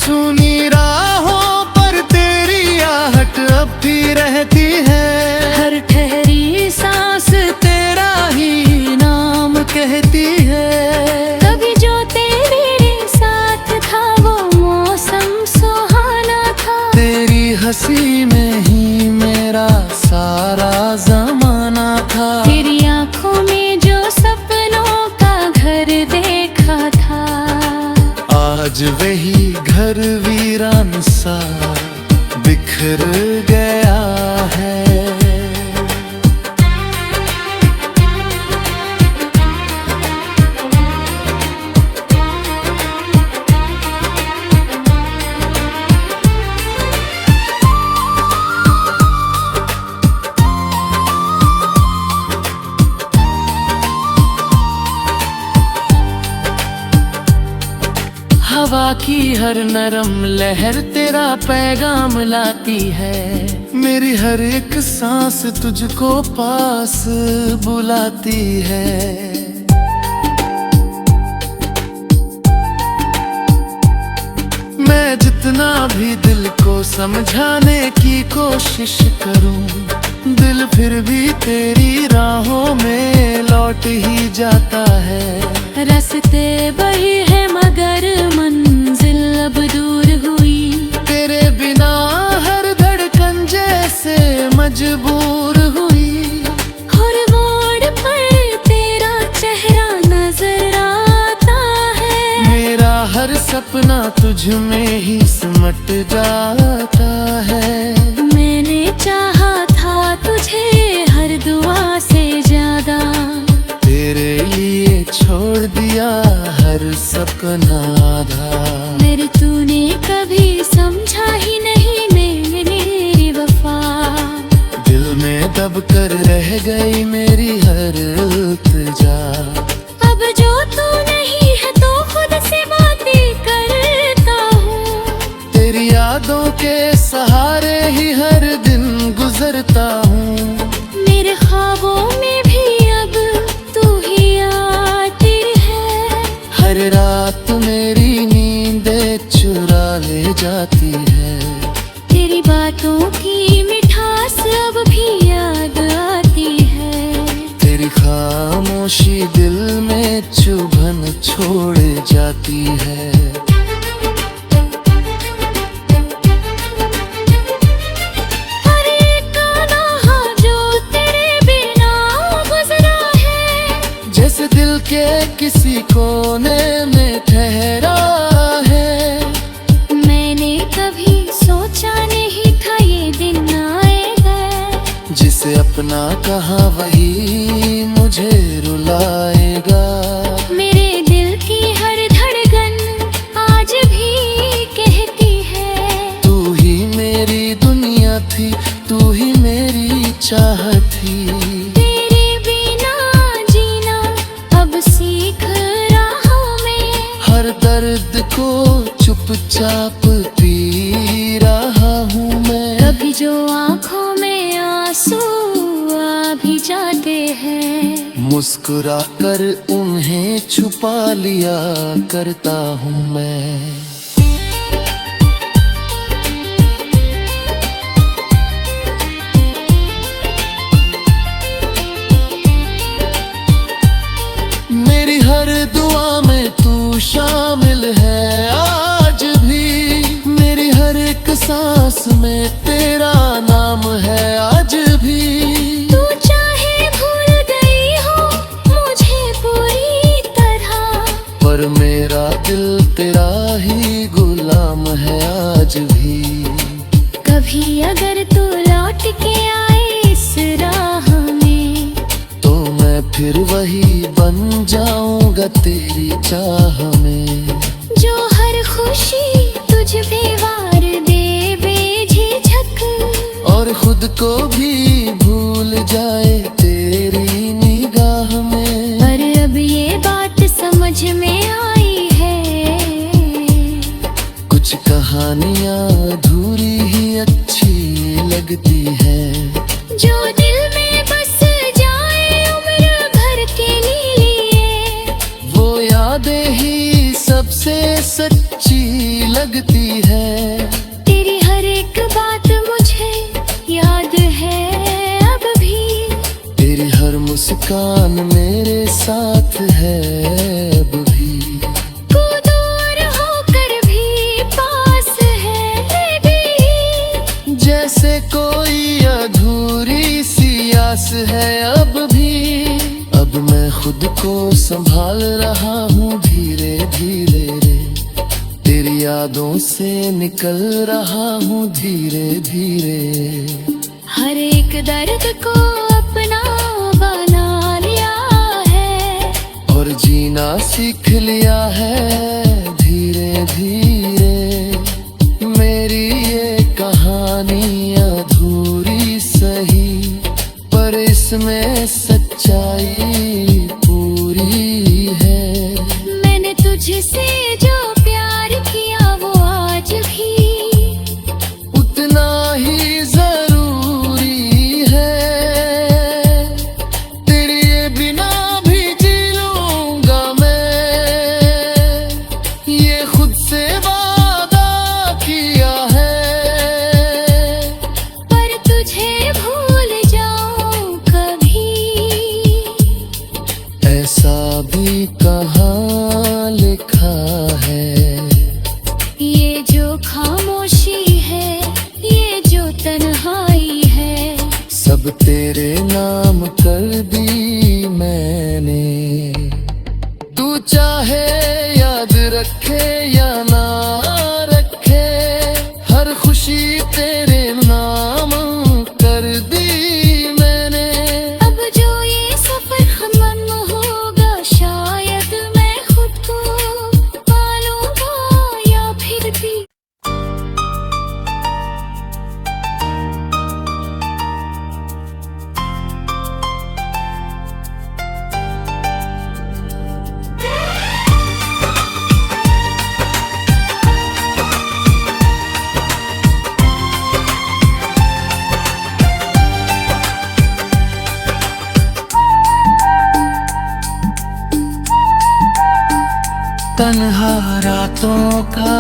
सुनी राहों पर तेरी आहट अब भी रहती है। हर ठहरी सांस तेरा ही नाम कहती है। कभी जो तेरे साथ था वो मौसम सुहाना था। तेरी हंसी में ही मेरा सारा जमाना था। तेरी आंखों में जो सपनों का घर देखा था, आज वही घर वीरान सा बिखर गया है। हवा की हर नरम लहर तेरा पैगाम लाती है। मेरी हर एक सांस तुझको पास बुलाती है। मैं जितना भी दिल को समझाने की कोशिश करूं, दिल फिर भी तेरी राहों में लौट ही जाता है। रास्ते वही है मगर मंजिल अब दूर हुई। तेरे बिना हर धड़कन जैसे मजबूर हुई। हर मोड़ पर तेरा चेहरा नजर आता है। मेरा हर सपना तुझ में ही सिमट जाता है। मैंने चाहा था तुझे हर दुआ से ज्यादा। तेरे लिए छोड़ दिया हर सपना आधा। मेरे तूने कभी समझा ही नहीं मेरी वफा। दिल में दब कर रह गई मेरी हर इल्तिजा। अब जो तू नहीं है तो खुद से बातें करता हूँ। तेरी यादों के सहारे ही हर दिन गुजरता हूँ। मेरे ख्वाबों में भी अब तू ही आती है। हर रात मेरी नींदें चुरा ले जाती है। तेरी बातों की मिठास अब भी याद आती है। तेरी खामोशी दिल में चुभन छोड़ जाती है। हर एक लम्हा जो तेरे बिना गुजरा है, जैसे दिल के किसी कोने में ठहरा है। मैंने कभी सोचा नहीं था ये दिन आएगा। जिसे अपना कहा वही मुझे रुलाएगा। मेरे दिल की हर धड़कन आज भी कहती है, तू ही मेरी दुनिया थी, तू ही मेरी चाहत थी। तेरे बिना जीना अब सीख रहा हूँ मैं। हर दर्द को चुपचाप पी रहा हूँ मैं। कभी जो आँखों में आंसू आ भी जाते हैं, मुस्कुरा कर उन्हें छुपा लिया करता हूँ मैं। मेरी हर दुआ में तू शामिल है आज भी। मेरी हर एक सांस में तेरा नाम है आज भी। तू चाहे भूल गई हो मुझे पूरी तरह, पर मेरा दिल तेरा ही गुलाम है आज भी। कभी अगर तू लौट के आए इस राह में, तो मैं फिर वही बन जाऊंगा तेरी चाह में। जो हर खुशी तुझ पे वार दे बेझिझक, और खुद को भी भूल जाए तेरी निगाह में। पर अब ये बात समझ में आई है, कुछ कहानियाँ अधूरी ही अच्छी लगती है। जो दिल में बस जाए उम्र भर के लिए, वो यादें ही सबसे सच्ची लगती संभाल रहा हूँ धीरे धीरे रे, तेरी यादों से निकल रहा हूँ धीरे धीरे। हर एक दर्द को अपना बना लिया है और जीना सीख लिया है धीरे धीरे। मेरी ये कहानी अधूरी सही, पर इसमें सच्चाई पूरी है। मैंने तुझसे जो प्यार किया वो आज भी उतना ही जरूरी है, तेरे बिना भी जी लूंगा मैं, ये खुद से वादा किया है। पर तुझे भूल जाऊं कभी, ऐसा भी कहाँ लिखा है। ये जो खामोशी है, ये जो तन्हाई है, सब तेरे नाम कर दी मैंने। तू चाहे याद रखे या ना रखे, हर खुशी तेरे नाम कर दी मैंने। अब जो ये सफर खत्म होगा, शायद मैं खुद को पालूंगा या फिर भी। तन्हा रातों का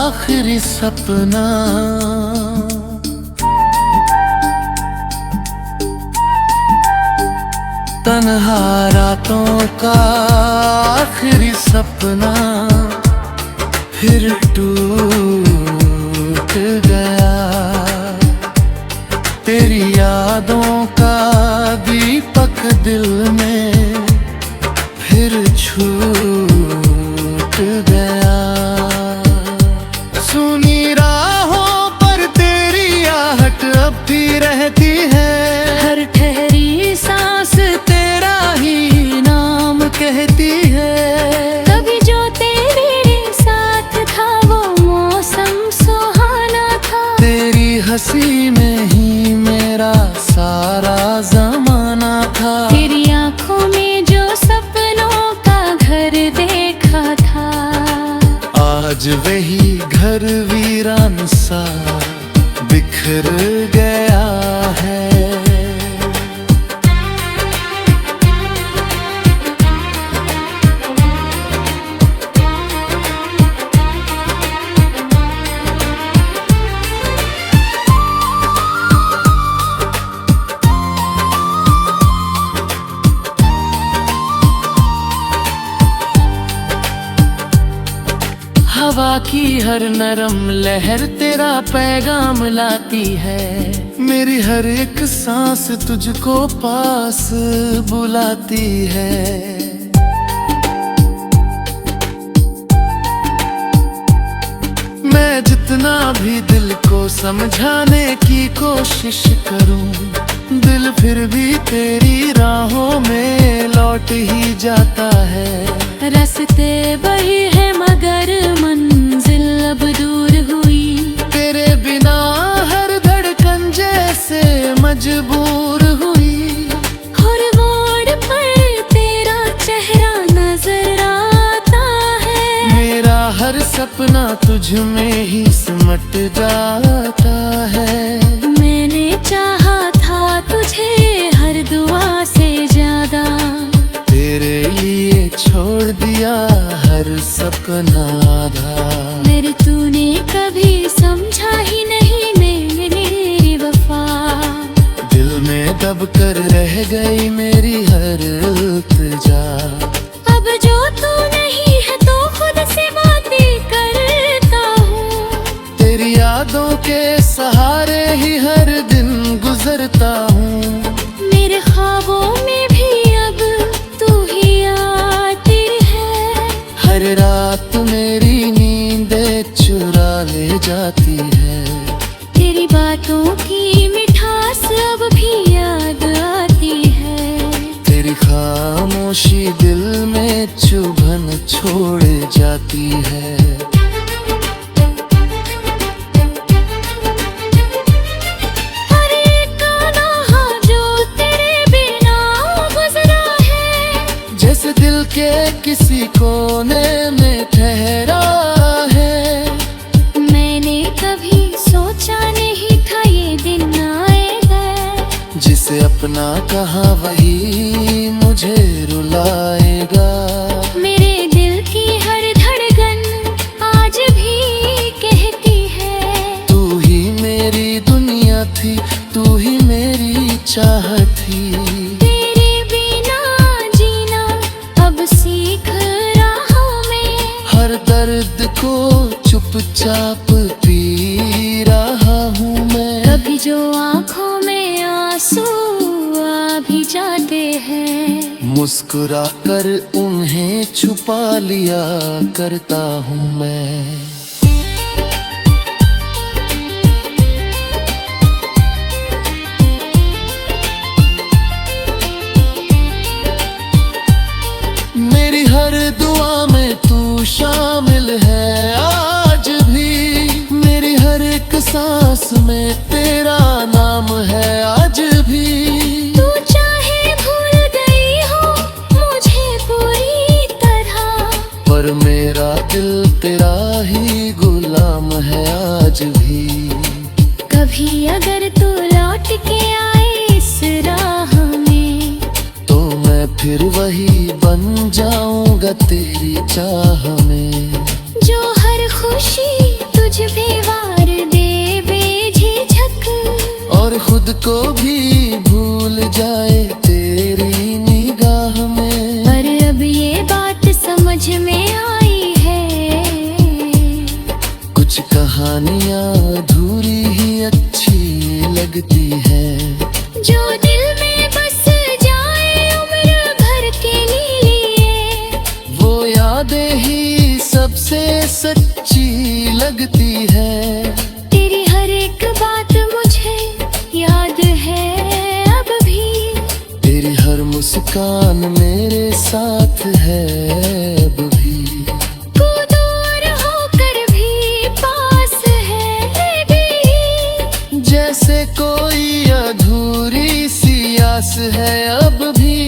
आखिरी सपना, तन्हा रातों का आखिरी सपना फिर टूट गया। तेरी यादों का दीपक दिल में फिर छूट गया। सुनी राहों पर तेरी आहट अब भी रहती है, हर ठहरी सांस तेरा ही नाम कहती है। कभी जो तेरे साथ था वो मौसम सुहाना था, तेरी हंसी में ही मेरा सारा जमाना था। तेरी आंखों में जो सपनों का घर देखा था, आज वही घर वीरान सा बिखर गया है। हवा की हर नरम लहर तेरा पैगाम लाती है, मेरी हर एक सांस तुझको पास बुलाती है। मैं जितना भी दिल को समझाने की कोशिश करूं, दिल फिर भी तेरी राहों में लौट ही जाता है। रास्ते वही है मगर मंजिल अब दूर हुई, तेरे बिना हर धड़कन जैसे मजबूर हुई। हर मोड़ पर तेरा चेहरा नजर आता है, मेरा हर सपना तुझ में ही सिमट जाता है। मैंने चाहा था तुझे हर दुआ से ज्यादा, तेरे लिए छोड़ दिया हर सपना आधा। मेरे तूने कभी समझा ही नहीं मेरी वफा, दिल में दब कर रह गई मेरी हर इल्तिजा। अब जो तू नहीं है तो खुद से बातें करता हूँ, तेरी यादों के सहारे ही हर दिन गुजरता हूँ। मेरे ख्वाबों में भी अब तू ही आ जाती है। तेरी बातों की मिठास अब भी याद आती है। तेरी खामोशी दिल में चुभन छोड़ जाती है। हर एक लम्हा जो तेरे बिना गुजरा है, जैसे दिल के किसी कोने में ठहरा है। मैंने कभी सोचा नहीं था ये दिन आएगा। जिसे अपना कहा वही मुझे रुलाएगा। मेरे दिल की हर धड़कन आज भी कहती है, तू ही मेरी दुनिया थी, तू ही मेरी चाहत थी। तेरे बिना जीना अब सीख रहा हूँ मैं। हर दर्द को चुपचाप पी रहा हूँ मैं। कभी जो आँखों में आंसू आ भी जाते हैं, मुस्कुरा कर उन्हें छुपा लिया करता हूँ मैं। मेरी हर दुआ में तू शामिल है आज भी। मेरी हर एक सांस में तेरा नाम है आज भी। तू चाहे भूल गई हो मुझे पूरी तरह, पर मेरा दिल तेरा ही गुलाम है आज भी। कभी अगर तू लौट के आए इस राह में, तो मैं फिर वही बन जाऊंगा तेरी चाह में। जो हर खुशी तुझ पे वार दे बेझिझक, और खुद को भी भूल जाए तेरी निगाह में। पर अब ये बात समझ में आई है, कुछ कहानियाँ अधूरी ही अच्छी लगती है। जो दिल में बस जाए उम्र भर के लिए, वो यादें ही सबसे सच्ची लगती है। तेरी हर एक बात मुझे याद है अब भी। तेरी हर मुस्कान मेरे साथ है अब भी। तू दूर होकर भी पास है भी, जैसे कोई अधूरी सी आस है अब भी।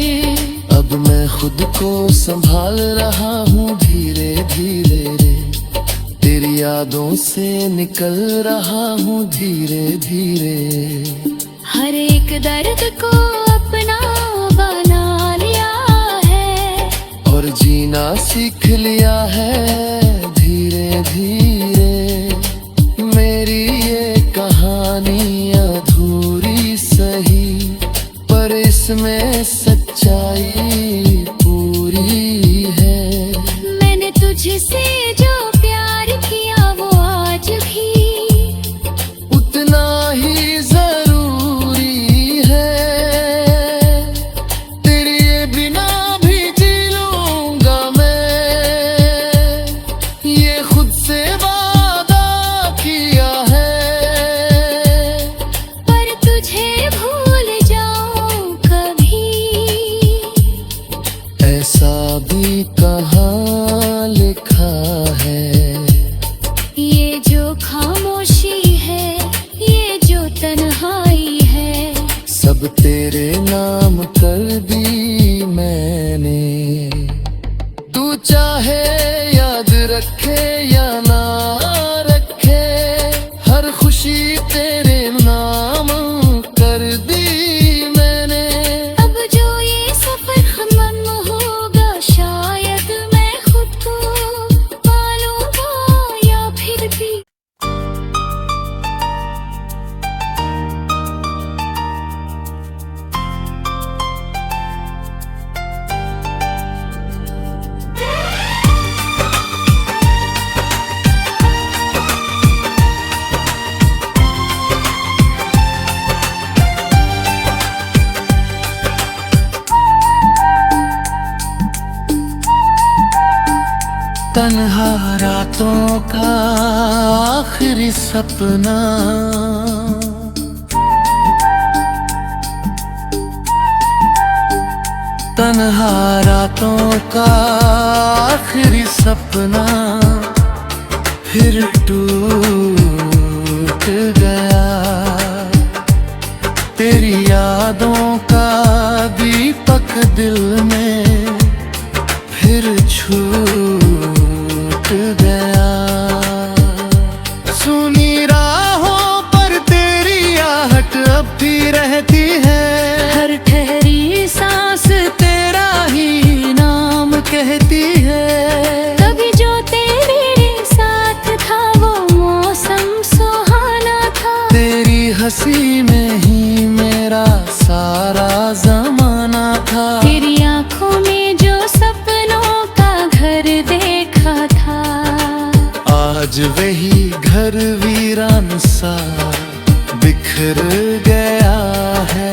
अब मैं खुद को संभाल रहा हूँ धीरे धीरे रे। तेरी यादों से निकल रहा हूँ धीरे धीरे। हर एक दर्द को अपना बना लिया है, और जीना सीख लिया है धीरे धीरे। मेरी ये कहानी अधूरी सही, पर इसमें सच्चाई पूरी है। मैंने तुझसे जो प्यार किया वो आज भी उतना ही जरूरी है। तेरे बिना भी जी लूंगा मैं, ये खुद से वादा किया है। पर तुझे भूल जाऊं कभी, ऐसा भी कहाँ लिखा है। ये जो खामोशी है, ये जो तन्हाई है, सब तेरे नाम कर दी मैंने। तू चाहे याद रखे या ना रखे, हर खुशी तेरे नाम कर दी मैंने। अब जो ये सफर खत्म होगा, शायद मैं खुद को पालूंगा या फिर भी। तन्हा रातों का आखिरी सपना। तन्हा रातों का आखिरी सपना फिर टूट गया। तेरी यादों का दीपक दिल में फिर छूट गया। सुनी राहों पर तेरी आहट अब भी रहती है। हर ठहरी सांस तेरा ही नाम कहती है। कभी जो तेरे साथ था वो मौसम सुहाना था। तेरी हंसी में ही मेरा सारा जमाना था। तेरी आंखों में जो सपनों का घर देखा था, आज वही घर वीरान सा बिखर गया है।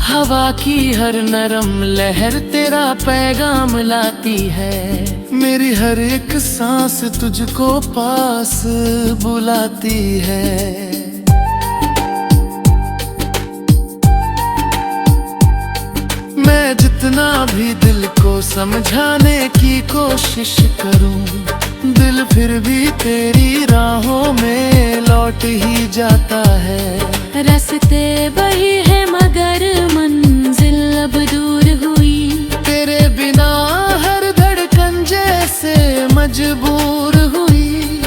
हवा की हर नरम लहर तेरा पैगाम लाती है। मेरी हर एक सांस तुझको पास बुलाती है। मैं जितना भी दिल को समझाने की कोशिश करूं, दिल फिर भी तेरी राहों में लौट ही जाता है। रास्ते वही है मगर मंजिल अब दूर हुई। तेरे बिना हर धड़कन जैसे मजबूर हुई।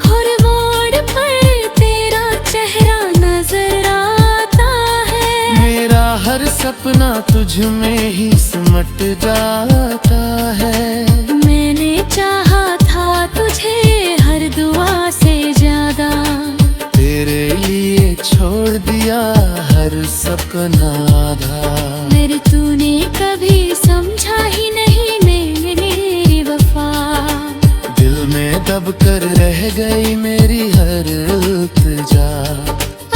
हर मोड़ पर तेरा चेहरा नजर आता है। मेरा हर सपना तुझ में ही सिमट जाता है। मैंने चाहा था तुझे हर दुआ से ज्यादा। तेरे लिए छोड़ दिया हर सपना आधा। मेरे तूने कभी समझा ही नहीं मेरी वफा। दिल में दब कर रह गई मेरी हर इल्तिजा।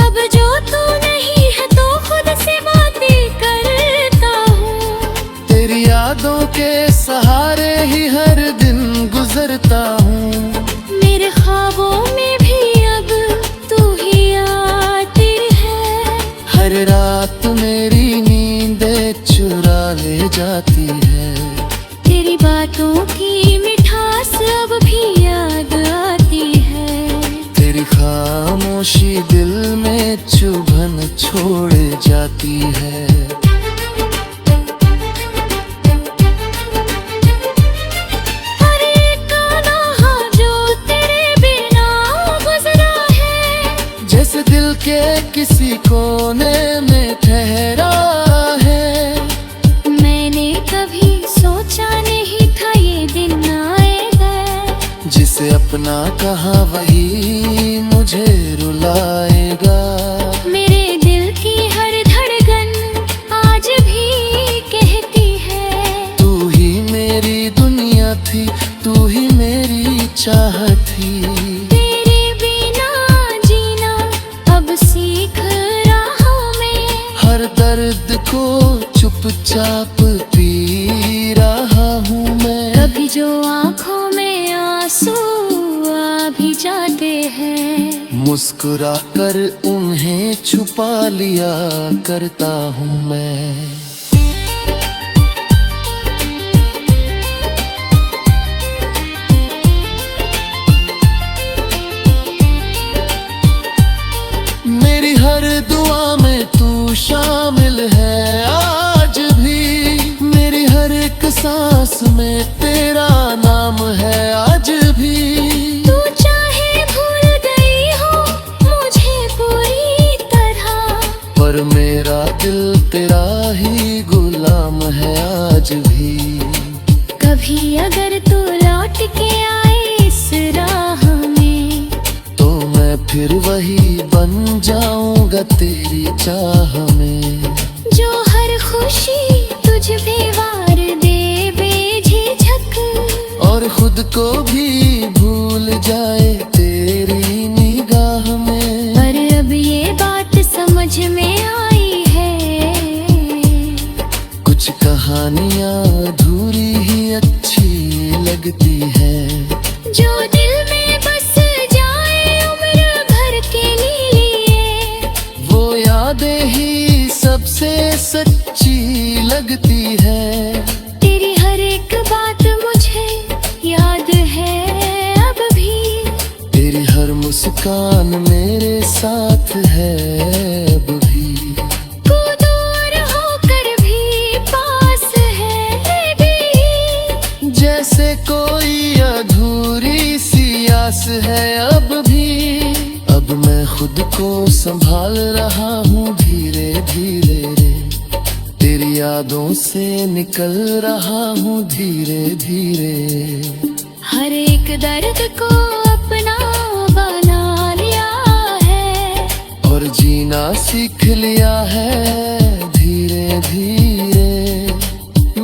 अब जो तू नहीं है तो खुद से बातें करता हूँ। तेरी यादों के सहारे ही हर दिन गुजरता हूँ। मेरे ख्वाबों में भी अब तू ही आती है। हर रात मेरी नींदें चुरा ले जाती है। तेरी बातों की मिठास अब भी याद आती है। तेरी खामोशी दिल में चुभन छोड़ जाती है। हर एक लम्हा जो तेरे बिना गुजरा है, जैसे दिल के किसी कोने में ठहरा है। मैंने कभी सोचा नहीं था ये दिन आएगा। जिसे अपना कहा वही मुझे रुलाएगा। मेरे दिल की हर धड़कन आज भी कहती है, तू ही मेरी दुनिया थी, तू ही मेरी चाहत थी। तेरे बिना जीना अब सीख रहा मैं। हर दर्द को चुपचाप पी रहा हूँ मैं। कभी जो आंखों में आंसू आ भी जाते हैं, मुस्कुरा कर उन्हें छुपा लिया करता हूँ मैं। मेरी हर दुआ में तू शामिल है आज भी। मेरी हर एक सांस में तेरा नाम है आज भी। तू चाहे भूल गई हो मुझे पूरी तरह, पर मेरा दिल तेरा ही गुलाम है आज भी। कभी अगर तू लौट के आए इस राह में, तो मैं फिर वही बन जाऊंगा तेरी चाह में। जो हर खुशी तुझ खुद को भी भूल जाए तेरी निगाह में। पर अब ये बात समझ में आई है, कुछ कहानियां अधूरी ही अच्छी लगती है। जो दिल में बस जाए उम्र भर के लिए, वो यादें ही सबसे सच्ची लगती है। तेरी हर एक बात मुझे याद है अब भी, तेरी हर मुस्कान मेरे साथ है अब भी। तू दूर होकर भी पास है भी, जैसे कोई अधूरी सी आस है अब भी। अब मैं खुद को संभाल रहा हूँ धीरे धीरे रे, तेरी यादों से निकल रहा हूँ धीरे धीरे। हर एक दर्द को अपना बना लिया है, और जीना सीख लिया है धीरे धीरे।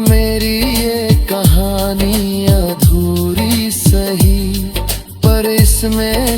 मेरी ये कहानी अधूरी सही, पर इसमें